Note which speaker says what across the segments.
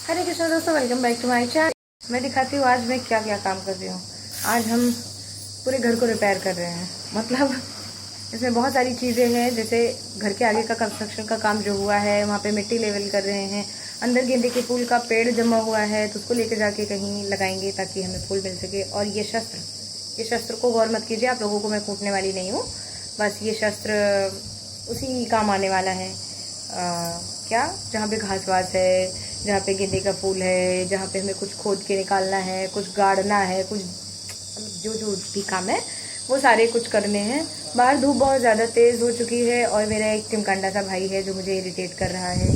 Speaker 1: हरे कृष्णा दोस्तों, welcome back to my channel. मैं दिखाती हूँ आज मैं क्या क्या काम कर रही हूँ। आज हम पूरे घर को रिपेयर कर रहे हैं। मतलब इसमें बहुत सारी चीज़ें हैं, जैसे घर के आगे का कंस्ट्रक्शन का काम जो हुआ है वहाँ पे मिट्टी लेवल कर रहे हैं। अंदर गेंदे के फूल का पेड़ जमा हुआ है तो उसको लेके जाके कहीं लगाएंगे ताकि हमें फूल मिल सके। और ये शस्त्र को गौर मत कीजिए, आप लोगों को मैं कूटने वाली नहीं हूँ। बस ये शस्त्र उसी काम आने वाला है। क्या, जहाँ पे घास वास है, जहाँ पे गेंदे का फूल है, जहाँ पे हमें कुछ खोद के निकालना है, कुछ गाड़ना है, कुछ जो जो भी काम है वो सारे कुछ करने हैं। बाहर धूप बहुत ज़्यादा तेज़ हो चुकी है और मेरा एक टिमकांडा सा भाई है जो मुझे इरिटेट कर रहा है।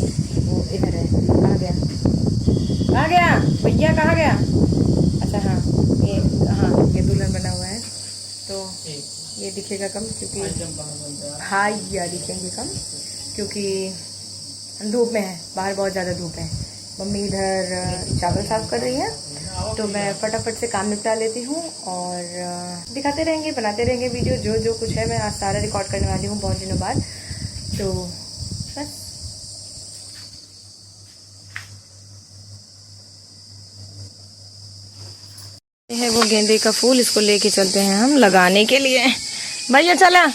Speaker 1: वो इधर है। कहाँ गया, कहाँ गया भैया, कहाँ गया? अच्छा हाँ, ये दुल्हन बना हुआ है तो ये दिखेगा कम, क्योंकि हाँ या दिखेंगे कम क्योंकि धूप में है, बाहर बहुत ज़्यादा धूप है। मम्मी इधर चावल साफ कर रही है तो मैं फटाफट से काम निपटा लेती हूँ और दिखाते रहेंगे, बनाते रहेंगे वीडियो। जो जो कुछ है मैं आज सारा रिकॉर्ड करने वाली हूँ बहुत दिनों बाद। तो बस ये है वो गेंदे का फूल, इसको लेके चलते हैं हम लगाने के लिए। भैया चला।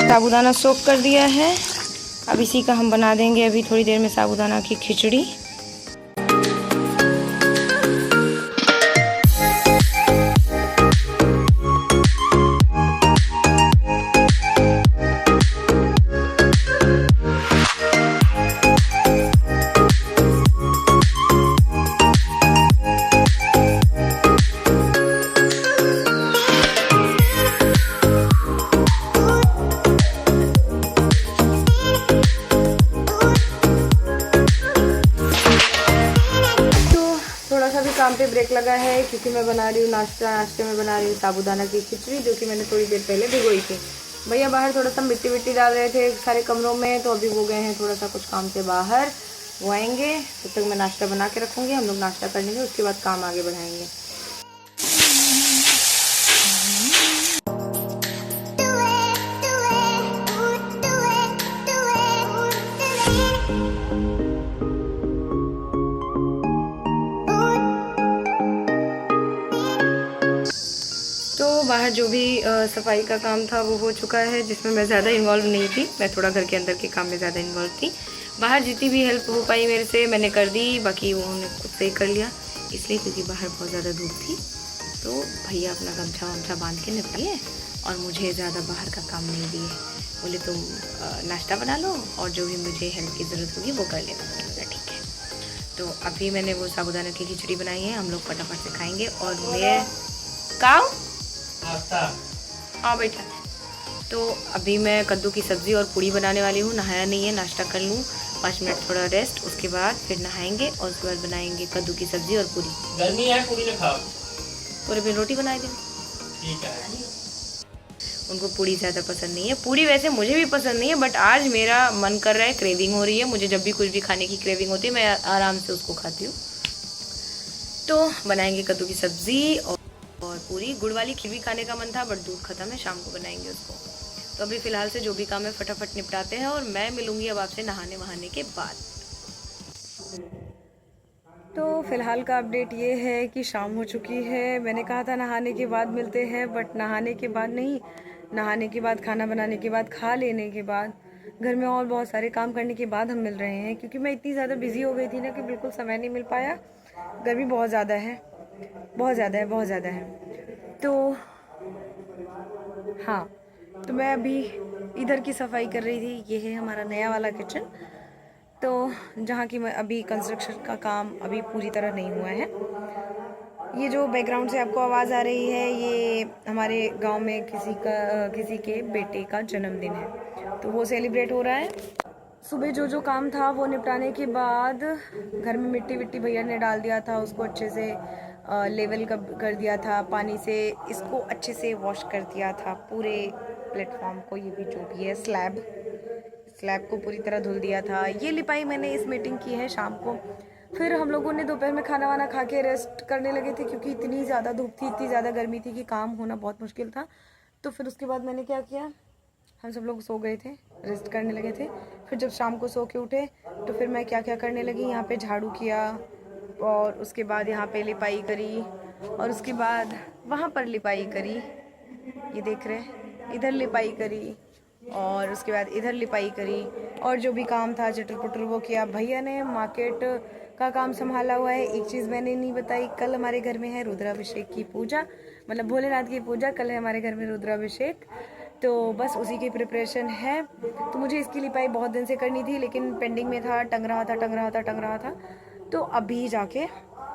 Speaker 1: साबूदाना सोक कर दिया है, अब इसी का हम बना देंगे अभी थोड़ी देर में साबूदाना की खिचड़ी। काम पे ब्रेक लगा है क्योंकि मैं बना रही हूँ नाश्ते में बना रही हूँ साबूदाना की खिचड़ी, जो कि मैंने थोड़ी देर पहले भिगोई थी। भैया बाहर थोड़ा सा मिट्टी डाल रहे थे सारे कमरों में, तो अभी वो गए हैं थोड़ा सा कुछ काम से बाहर। वो आएंगे तब तक मैं नाश्ता बना के रखूँगी, हम लोग नाश्ता कर लेंगे, उसके बाद काम आगे बढ़ाएंगे। तो बाहर जो भी सफाई का काम था वो हो चुका है, जिसमें मैं ज़्यादा इन्वॉल्व नहीं थी, मैं थोड़ा घर के अंदर के काम में ज़्यादा इन्वॉल्व थी। बाहर जितनी भी हेल्प हो पाई मेरे से मैंने कर दी, बाकी उन्होंने खुद से ही कर लिया, इसलिए क्योंकि बाहर बहुत ज़्यादा धूप थी। तो भैया अपना गमछा वमछा बांध के निपटिए और मुझे ज़्यादा बाहर का काम नहीं दिए। बोले तुम नाश्ता बना लो और जो भी मुझे हेल्प की ज़रूरत होगी वो कर लेना। ठीक है, तो अभी मैंने वो साबूदाना की खिचड़ी बनाई है, हम लोग फटाफट से खाएँगे। और मैं काऊ हाँ बेटा, तो अभी मैं कद्दू की सब्ज़ी और पूड़ी बनाने वाली हूँ। नहाया नहीं है, नाश्ता कर लूँ, 5 मिनट थोड़ा रेस्ट, उसके बाद फिर नहाएंगे और उसके बाद बनाएंगे कद्दू की सब्ज़ी और पूड़ी।
Speaker 2: गर्मी है, पूड़ी ना खाओ,
Speaker 1: पूरे भी रोटी बनाए दें।
Speaker 2: ठीक है।
Speaker 1: उनको पूड़ी ज़्यादा पसंद नहीं है, पूड़ी वैसे मुझे भी पसंद नहीं है, बट आज मेरा मन कर रहा है, क्रेविंग हो रही है मुझे। जब भी कुछ भी खाने की क्रेविंग होती है मैं आराम से उसको खाती हूँ। तो बनाएंगे कद्दू की सब्ज़ी और पूरी। गुड़ वाली खीर भी खाने का मन था बट दूध खत्म है, शाम को बनाएंगे उसको। तो अभी फ़िलहाल से जो भी काम है फटाफट निपटाते हैं और मैं मिलूंगी अब आपसे नहाने वहाने के बाद। तो फ़िलहाल का अपडेट ये है कि शाम हो चुकी है। मैंने कहा था नहाने के बाद मिलते हैं, बट नहाने के बाद नहीं, नहाने के बाद, खाना बनाने के बाद, खा लेने के बाद, घर में और बहुत सारे काम करने के बाद हम मिल रहे हैं। क्योंकि मैं इतनी ज़्यादा बिजी हो गई थी ना कि बिल्कुल समय नहीं मिल पाया। गर्मी बहुत ज़्यादा है, बहुत ज़्यादा है, बहुत ज़्यादा है। तो हाँ, तो मैं अभी इधर की सफाई कर रही थी। ये है हमारा नया वाला किचन, तो जहाँ की मैं अभी कंस्ट्रक्शन का काम अभी पूरी तरह नहीं हुआ है। ये जो बैकग्राउंड से आपको आवाज़ आ रही है, ये हमारे गांव में किसी के बेटे का जन्मदिन है, तो वो सेलिब्रेट हो रहा है। सुबह जो जो काम था वो निपटाने के बाद घर में मिट्टी विट्टी भैया ने डाल दिया था, उसको अच्छे से लेवल कर दिया था, पानी से इसको अच्छे से वॉश कर दिया था पूरे प्लेटफॉर्म को। ये भी जो भी है स्लैब को पूरी तरह धुल दिया था। ये लिपाई मैंने इस मीटिंग की है शाम को। फिर हम लोगों ने दोपहर में खाना वाना खा के रेस्ट करने लगे थे, क्योंकि इतनी ज़्यादा धूप थी, इतनी ज़्यादा गर्मी थी कि काम होना बहुत मुश्किल था। तो फिर उसके बाद मैंने क्या किया, हम सब लोग सो गए थे, रेस्ट करने लगे थे। फिर जब शाम को सो के उठे तो फिर मैं क्या क्या करने लगी, यहाँ पे झाड़ू किया और उसके बाद यहाँ पे लिपाई करी और उसके बाद वहाँ पर लिपाई करी, ये देख रहे हैं, इधर लिपाई करी और उसके बाद इधर लिपाई करी और जो भी काम था चटर पुटर वो किया। भैया ने मार्केट का काम संभाला हुआ है। एक चीज़ मैंने नहीं बताई, कल हमारे घर में है रुद्राभिषेक की पूजा, मतलब भोलेनाथ की पूजा। कल है हमारे घर में रुद्राभिषेक, तो बस उसी की प्रिपरेशन है। तो मुझे इसकी लिपाई बहुत दिन से करनी थी लेकिन पेंडिंग में था, टंग रहा था। तो अभी जाके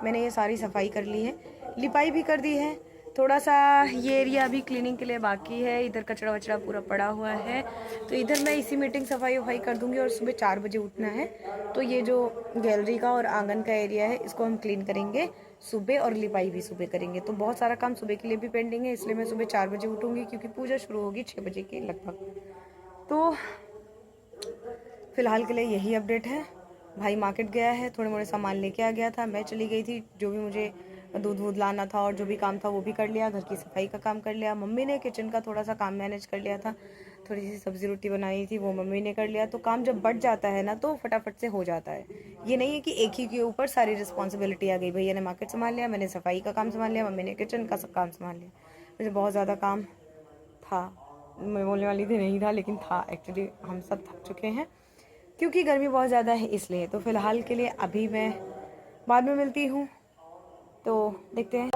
Speaker 1: मैंने ये सारी सफाई कर ली है, लिपाई भी कर दी है। थोड़ा सा ये एरिया अभी क्लीनिंग के लिए बाकी है, इधर कचरा वचड़ा पूरा पड़ा हुआ है। तो इधर मैं इसी मीटिंग सफाई वफाई कर दूंगी और सुबह 4 बजे उठना है। तो ये जो गैलरी का और आंगन का एरिया है इसको हम क्लीन करेंगे सुबह और लिपाई भी सुबह करेंगे। तो बहुत सारा काम सुबह के लिए भी पेंडिंग है, इसलिए मैं सुबह 4 बजे उठूंगी क्योंकि पूजा शुरू होगी 6 बजे के लगभग। तो फिलहाल के लिए यही अपडेट है। भाई मार्केट गया है, थोड़े मोड़े सामान लेके आ गया था, मैं चली गई थी, जो भी मुझे दूध वूध लाना था और जो भी काम था वो भी कर लिया, घर की सफाई का काम कर लिया। मम्मी ने किचन का थोड़ा सा काम मैनेज कर लिया था, थोड़ी सी सब्जी रोटी बनाई थी वो मम्मी ने कर लिया। तो काम जब बढ़ जाता है ना तो फटाफट से हो जाता है। ये नहीं है कि एक ही के ऊपर सारी रिस्पॉन्सिबिलिटी आ गई। भैया ने मार्केट संभाल लिया, मैंने सफाई का काम संभाल लिया, मम्मी ने किचन का सब काम संभाल लिया। मुझे बहुत ज़्यादा काम था, मैं बोलने वाली थी नहीं था लेकिन था एक्चुअली। हम सब थक चुके हैं क्योंकि गर्मी बहुत ज़्यादा है इसलिए। तो फिलहाल के लिए अभी मैं बाद में मिलती हूँ, तो देखते हैं।